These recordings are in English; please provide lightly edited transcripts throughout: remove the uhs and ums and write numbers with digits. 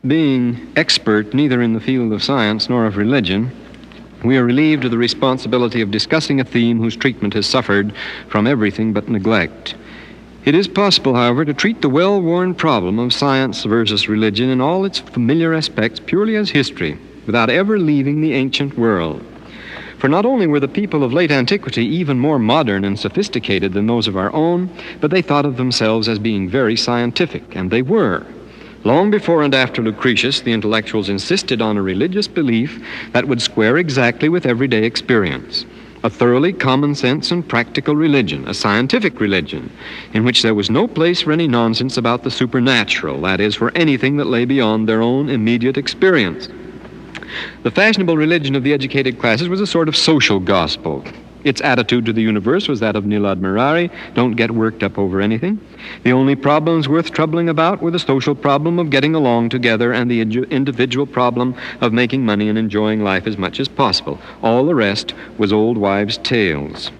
Being expert neither in the field of science nor of religion, we are relieved of the responsibility of discussing a theme whose treatment has suffered from everything but neglect. It is possible, however, to treat the well-worn problem of science versus religion in all its familiar aspects purely as history, without ever leaving the ancient world. For not only were the people of late antiquity even more modern and sophisticated than those of our own, but they thought of themselves as being very scientific, and they were. Long before and after Lucretius, the intellectuals insisted on a religious belief that would square exactly with everyday experience. A thoroughly common sense and practical religion, a scientific religion, in which there was no place for any nonsense about the supernatural, that is, for anything that lay beyond their own immediate experience. The fashionable religion of the educated classes was a sort of social gospel. Its attitude to the universe was that of nil admirari, don't get worked up over anything. The only problems worth troubling about were the social problem of getting along together and the individual problem of making money and enjoying life as much as possible. All the rest was old wives' tales.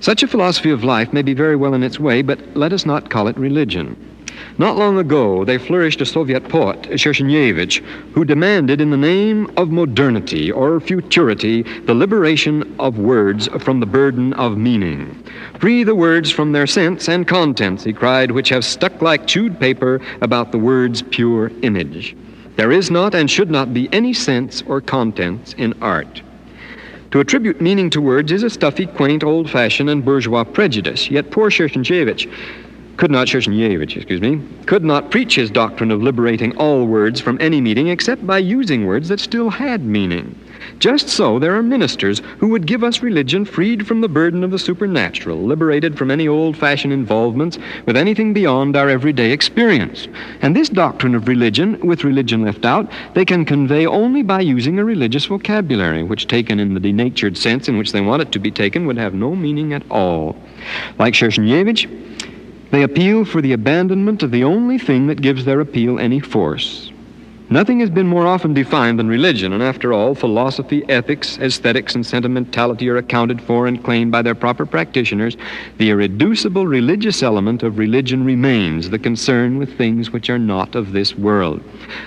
Such a philosophy of life may be very well in its way, but let us not call it religion. Not long ago, there flourished a Soviet poet, Shershenevich, who demanded in the name of modernity or futurity the liberation of words from the burden of meaning. Free the words from their sense and contents, he cried, which have stuck like chewed paper about the word's pure image. There is not and should not be any sense or contents in art. To attribute meaning to words is a stuffy, quaint, old-fashioned, and bourgeois prejudice, yet poor Shershenevich could not preach his doctrine of liberating all words from any meaning except by using words that still had meaning. Just so, there are ministers who would give us religion freed from the burden of the supernatural, liberated from any old-fashioned involvements with anything beyond our everyday experience. And this doctrine of religion, with religion left out, they can convey only by using a religious vocabulary, which taken in the denatured sense in which they want it to be taken would have no meaning at all. Like Shershenevich, they appeal for the abandonment of the only thing that gives their appeal any force. Nothing has been more often defined than religion, and after all, philosophy, ethics, aesthetics, and sentimentality are accounted for and claimed by their proper practitioners. The irreducible religious element of religion remains the concern with things which are not of this world.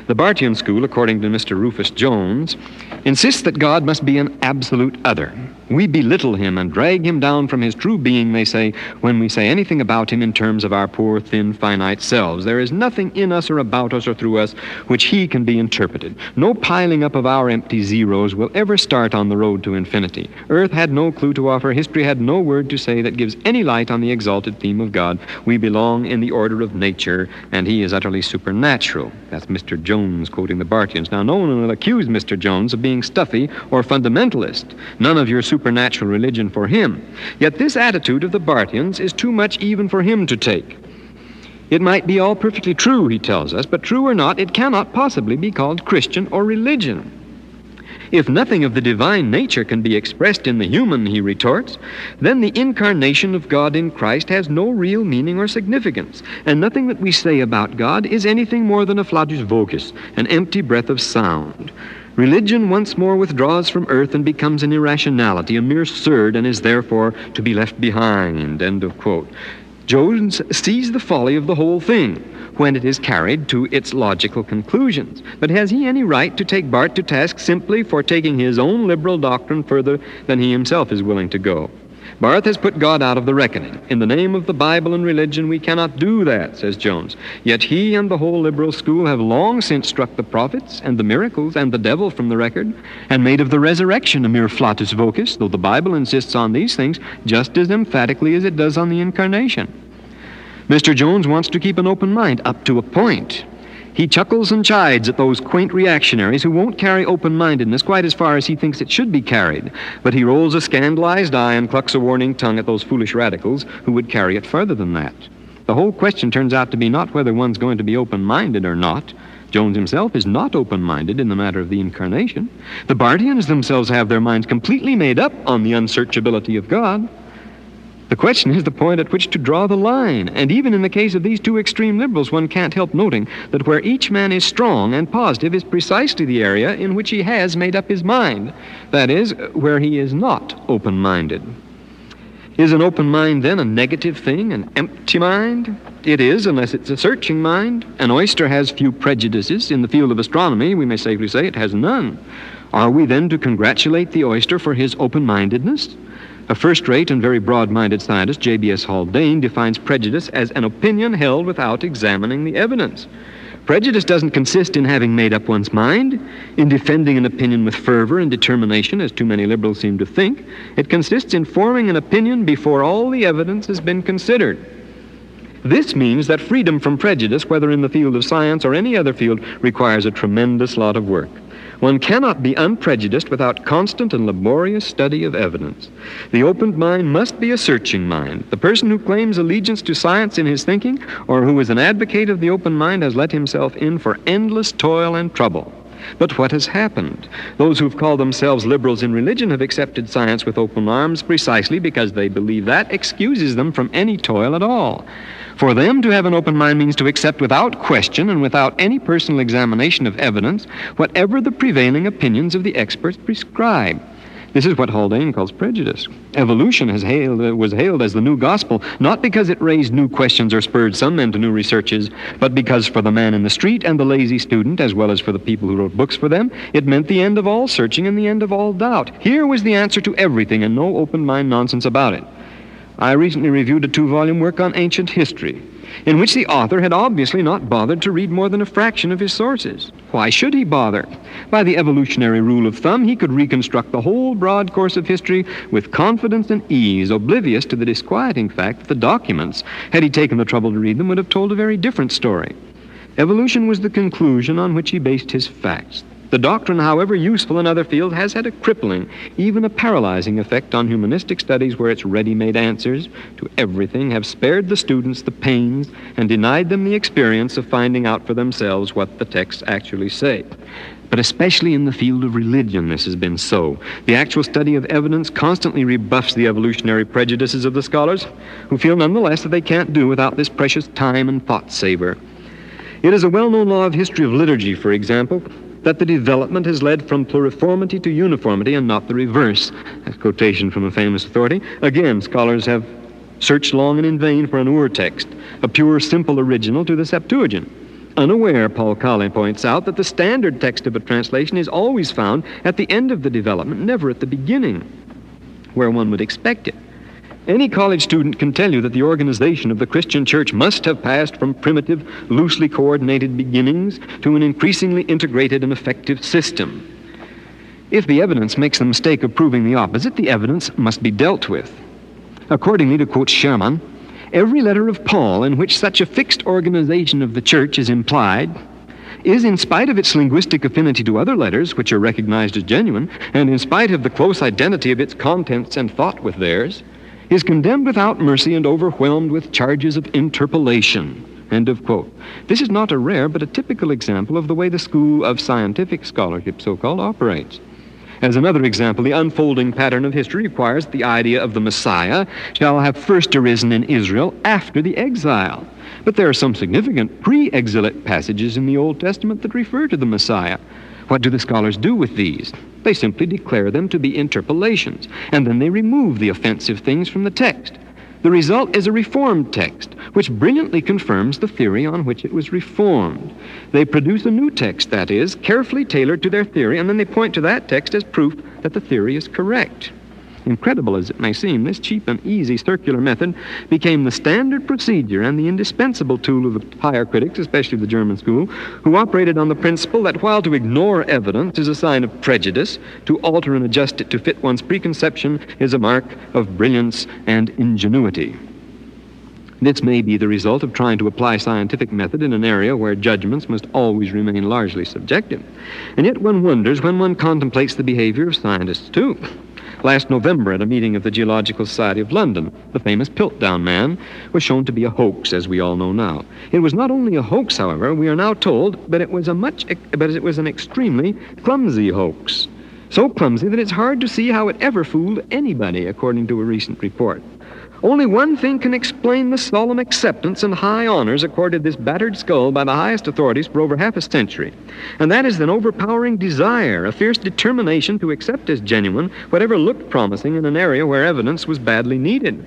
The Barthian school, according to Mr. Rufus Jones, insists that God must be an absolute other. We belittle him and drag him down from his true being, they say, when we say anything about him in terms of our poor, thin, finite selves. There is nothing in us or about us or through us which he can be interpreted. No piling up of our empty zeros will ever start on the road to infinity. Earth had no clue to offer. History had no word to say that gives any light on the exalted theme of God. We belong in the order of nature, and he is utterly supernatural. That's Mr. Jones quoting the Barthians. Now, no one will accuse Mr. Jones of being stuffy or fundamentalist. None of your supernatural religion for him. Yet this attitude of the Barthians is too much even for him to take. It might be all perfectly true, he tells us, but true or not, it cannot possibly be called Christian or religion. If nothing of the divine nature can be expressed in the human, he retorts, then the incarnation of God in Christ has no real meaning or significance, and nothing that we say about God is anything more than a flatus vocis, an empty breath of sound. Religion once more withdraws from earth and becomes an irrationality, a mere surd, and is therefore to be left behind. End of quote. Jones sees the folly of the whole thing when it is carried to its logical conclusions. But has he any right to take Barth to task simply for taking his own liberal doctrine further than he himself is willing to go? Barth has put God out of the reckoning. In the name of the Bible and religion, we cannot do that, says Jones. Yet he and the whole liberal school have long since struck the prophets and the miracles and the devil from the record and made of the resurrection a mere flatus vocis, though the Bible insists on these things just as emphatically as it does on the incarnation. Mr. Jones wants to keep an open mind up to a point. He chuckles and chides at those quaint reactionaries who won't carry open-mindedness quite as far as he thinks it should be carried, but he rolls a scandalized eye and clucks a warning tongue at those foolish radicals who would carry it further than that. The whole question turns out to be not whether one's going to be open-minded or not. Jones himself is not open-minded in the matter of the incarnation. The Barthians themselves have their minds completely made up on the unsearchability of God. The question is the point at which to draw the line, and even in the case of these two extreme liberals, one can't help noting that where each man is strong and positive is precisely the area in which he has made up his mind, that is, where he is not open-minded. Is an open mind then a negative thing, an empty mind? It is, unless it's a searching mind. An oyster has few prejudices. In the field of astronomy, we may safely say it has none. Are we then to congratulate the oyster for his open-mindedness? A first-rate and very broad-minded scientist, J.B.S. Haldane, defines prejudice as an opinion held without examining the evidence. Prejudice doesn't consist in having made up one's mind, in defending an opinion with fervor and determination, as too many liberals seem to think. It consists in forming an opinion before all the evidence has been considered. This means that freedom from prejudice, whether in the field of science or any other field, requires a tremendous lot of work. One cannot be unprejudiced without constant and laborious study of evidence. The opened mind must be a searching mind. The person who claims allegiance to science in his thinking, or who is an advocate of the open mind, has let himself in for endless toil and trouble. But what has happened? Those who've called themselves liberals in religion have accepted science with open arms precisely because they believe that excuses them from any toil at all. For them, to have an open mind means to accept without question and without any personal examination of evidence whatever the prevailing opinions of the experts prescribe. This is what Haldane calls prejudice. Evolution was hailed as the new gospel, not because it raised new questions or spurred some men to new researches, but because for the man in the street and the lazy student, as well as for the people who wrote books for them, it meant the end of all searching and the end of all doubt. Here was the answer to everything, and no open-mind nonsense about it. I recently reviewed a 2-volume work on ancient history, in which the author had obviously not bothered to read more than a fraction of his sources. Why should he bother? By the evolutionary rule of thumb, he could reconstruct the whole broad course of history with confidence and ease, oblivious to the disquieting fact that the documents, had he taken the trouble to read them, would have told a very different story. Evolution was the conclusion on which he based his facts. The doctrine, however useful in other fields, has had a crippling, even a paralyzing effect on humanistic studies where its ready-made answers to everything have spared the students the pains and denied them the experience of finding out for themselves what the texts actually say. But especially in the field of religion, this has been so. The actual study of evidence constantly rebuffs the evolutionary prejudices of the scholars, who feel nonetheless that they can't do without this precious time and thought saver. It is a well-known law of history of liturgy, for example, that the development has led from pluriformity to uniformity and not the reverse. That's a quotation from a famous authority. Again, scholars have searched long and in vain for an ur-text, a pure, simple original to the Septuagint. Unaware, Paul Colley points out, that the standard text of a translation is always found at the end of the development, never at the beginning, where one would expect it. Any college student can tell you that the organization of the Christian church must have passed from primitive, loosely coordinated beginnings to an increasingly integrated and effective system. If the evidence makes the mistake of proving the opposite, the evidence must be dealt with. Accordingly, to quote Sherman, every letter of Paul in which such a fixed organization of the church is implied is, in spite of its linguistic affinity to other letters, which are recognized as genuine, and in spite of the close identity of its contents and thought with theirs, is condemned without mercy and overwhelmed with charges of interpolation. End of quote. This is not a rare but a typical example of the way the school of scientific scholarship, so-called, operates. As another example, the unfolding pattern of history requires that the idea of the Messiah shall have first arisen in Israel after the exile. But there are some significant pre-exilic passages in the Old Testament that refer to the Messiah. What do the scholars do with these? They simply declare them to be interpolations, and then they remove the offensive things from the text. The result is a reformed text, which brilliantly confirms the theory on which it was reformed. They produce a new text, that is, carefully tailored to their theory, and then they point to that text as proof that the theory is correct. Incredible as it may seem, this cheap and easy circular method became the standard procedure and the indispensable tool of the higher critics, especially the German school, who operated on the principle that while to ignore evidence is a sign of prejudice, to alter and adjust it to fit one's preconception is a mark of brilliance and ingenuity. This may be the result of trying to apply scientific method in an area where judgments must always remain largely subjective. And yet one wonders when one contemplates the behavior of scientists too. Last November, at a meeting of the Geological Society of London, the famous Piltdown man was shown to be a hoax, as we all know now. It was not only a hoax, however, we are now told, but it was an extremely clumsy hoax. So clumsy that it's hard to see how it ever fooled anybody, according to a recent report. Only one thing can explain the solemn acceptance and high honors accorded this battered skull by the highest authorities for over half a century, and that is an overpowering desire, a fierce determination to accept as genuine whatever looked promising in an area where evidence was badly needed.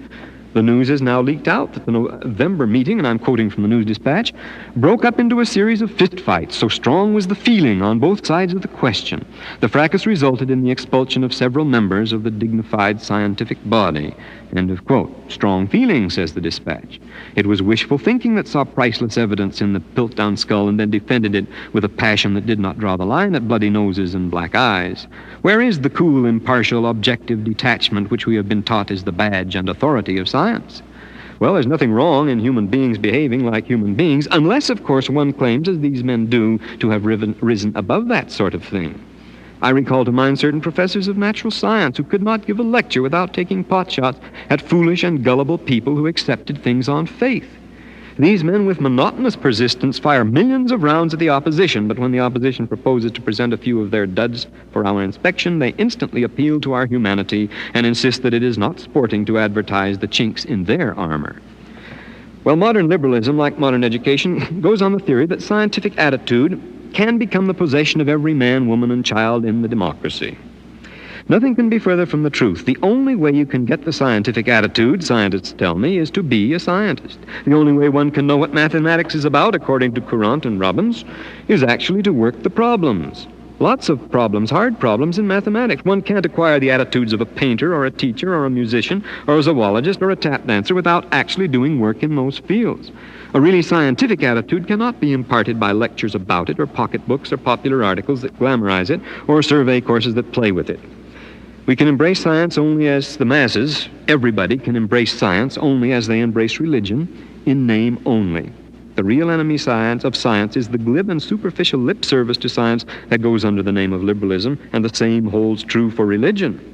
The news has now leaked out that the November meeting, and I'm quoting from the News-Dispatch, broke up into a series of fistfights. So strong was the feeling on both sides of the question. The fracas resulted in the expulsion of several members of the dignified scientific body. End of quote. Strong feeling, says the Dispatch. It was wishful thinking that saw priceless evidence in the Piltdown skull and then defended it with a passion that did not draw the line at bloody noses and black eyes. Where is the cool, impartial, objective detachment which we have been taught is the badge and authority of science? Well, there's nothing wrong in human beings behaving like human beings, unless, of course, one claims, as these men do, to have risen above that sort of thing. I recall to mind certain professors of natural science who could not give a lecture without taking potshots at foolish and gullible people who accepted things on faith. These men with monotonous persistence fire millions of rounds at the opposition, but when the opposition proposes to present a few of their duds for our inspection, they instantly appeal to our humanity and insist that it is not sporting to advertise the chinks in their armor. Well, modern liberalism, like modern education, goes on the theory that scientific attitude can become the possession of every man, woman, and child in the democracy. Nothing can be further from the truth. The only way you can get the scientific attitude, scientists tell me, is to be a scientist. The only way one can know what mathematics is about, according to Courant and Robbins, is actually to work the problems. Lots of problems, hard problems in mathematics. One can't acquire the attitudes of a painter or a teacher or a musician or a zoologist or a tap dancer without actually doing work in those fields. A really scientific attitude cannot be imparted by lectures about it or pocketbooks or popular articles that glamorize it or survey courses that play with it. We can embrace science only as the masses. Everybody can embrace science only as they embrace religion, in name only. The real enemy of science is the glib and superficial lip service to science that goes under the name of liberalism, and the same holds true for religion.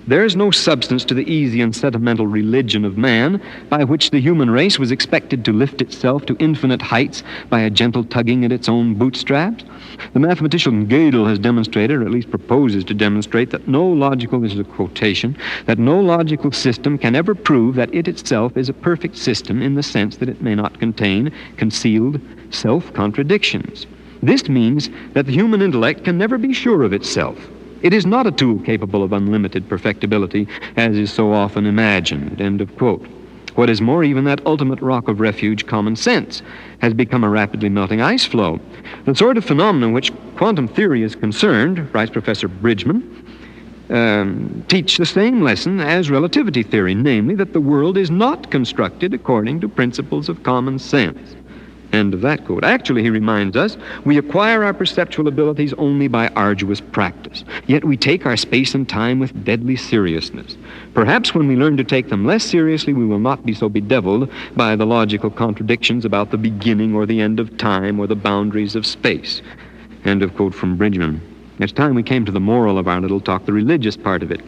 There is no substance to the easy and sentimental religion of man, by which the human race was expected to lift itself to infinite heights by a gentle tugging at its own bootstraps. The mathematician Gödel has demonstrated, or at least proposes to demonstrate, that no logical, this is a quotation, that no logical system can ever prove that it itself is a perfect system in the sense that it may not contain concealed self-contradictions. This means that the human intellect can never be sure of itself. It is not a tool capable of unlimited perfectibility, as is so often imagined. End of quote. What is more, even that ultimate rock of refuge, common sense, has become a rapidly melting ice floe. The sort of phenomenon which quantum theory is concerned, writes Professor Bridgman, teach the same lesson as relativity theory, namely that the world is not constructed according to principles of common sense. End of that quote. Actually, he reminds us, we acquire our perceptual abilities only by arduous practice. Yet we take our space and time with deadly seriousness. Perhaps when we learn to take them less seriously, we will not be so bedeviled by the logical contradictions about the beginning or the end of time or the boundaries of space. End of quote from Bridgman. It's time we came to the moral of our little talk, the religious part of it.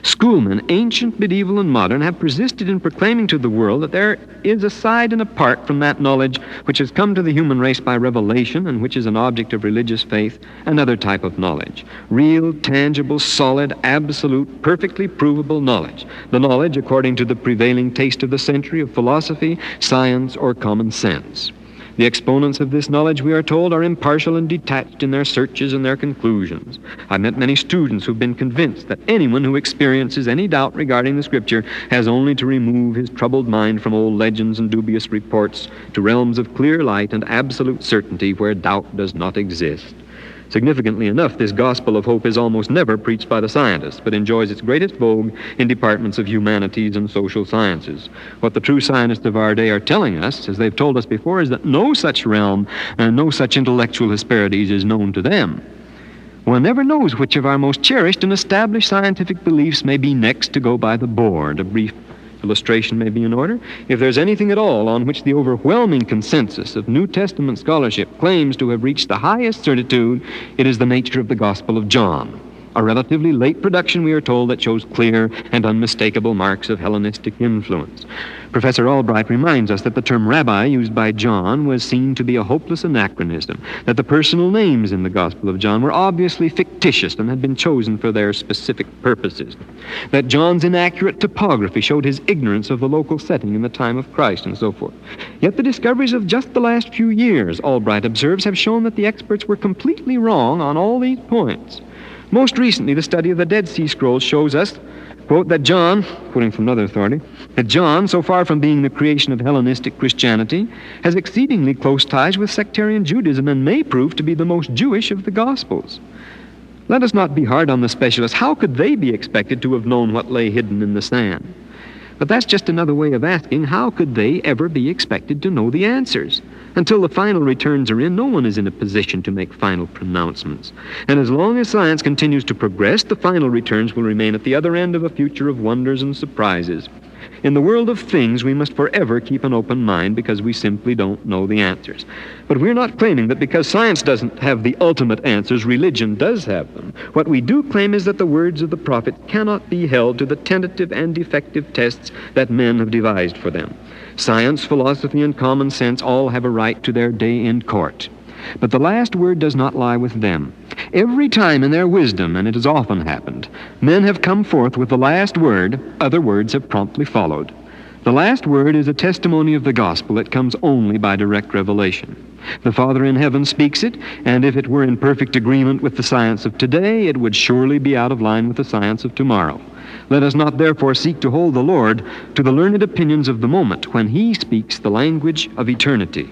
Schoolmen, ancient, medieval, and modern, have persisted in proclaiming to the world that there is aside and apart from that knowledge which has come to the human race by revelation and which is an object of religious faith, another type of knowledge. Real, tangible, solid, absolute, perfectly provable knowledge. The knowledge according to the prevailing taste of the century of philosophy, science, or common sense. The exponents of this knowledge, we are told, are impartial and detached in their searches and their conclusions. I've met many students who've been convinced that anyone who experiences any doubt regarding the Scripture has only to remove his troubled mind from old legends and dubious reports to realms of clear light and absolute certainty where doubt does not exist. Significantly enough, this gospel of hope is almost never preached by the scientists, but enjoys its greatest vogue in departments of humanities and social sciences. What the true scientists of our day are telling us, as they've told us before, is that no such realm and no such intellectual Hesperides is known to them. One never knows which of our most cherished and established scientific beliefs may be next to go by the board. A brief illustration may be in order. If there's anything at all on which the overwhelming consensus of New Testament scholarship claims to have reached the highest certitude, it is the nature of the Gospel of John. a relatively late production, we are told, that shows clear and unmistakable marks of Hellenistic influence. Professor Albright reminds us that the term rabbi used by John was seen to be a hopeless anachronism, that the personal names in the Gospel of John were obviously fictitious and had been chosen for their specific purposes, that John's inaccurate topography showed his ignorance of the local setting in the time of Christ, and so forth. Yet the discoveries of just the last few years, Albright observes, have shown that the experts were completely wrong on all these points. Most recently, the study of the Dead Sea Scrolls shows us, quote, that John, quoting from another authority, that John, so far from being the creation of Hellenistic Christianity, has exceedingly close ties with sectarian Judaism and may prove to be the most Jewish of the Gospels. Let us not be hard on the specialists. How could they be expected to have known what lay hidden in the sand? But that's just another way of asking, how could they ever be expected to know the answers? Until the final returns are in, no one is in a position to make final pronouncements. And as long as science continues to progress, the final returns will remain at the other end of a future of wonders and surprises. In the world of things, we must forever keep an open mind because we simply don't know the answers. But we're not claiming that because science doesn't have the ultimate answers, religion does have them. What we do claim is that the words of the prophet cannot be held to the tentative and defective tests that men have devised for them. Science, philosophy, and common sense all have a right to their day in court. But the last word does not lie with them. Every time in their wisdom, and it has often happened, men have come forth with the last word, other words have promptly followed. The last word is a testimony of the gospel. It comes only by direct revelation. The Father in heaven speaks it, and if it were in perfect agreement with the science of today, it would surely be out of line with the science of tomorrow. Let us not therefore seek to hold the Lord to the learned opinions of the moment when he speaks the language of eternity.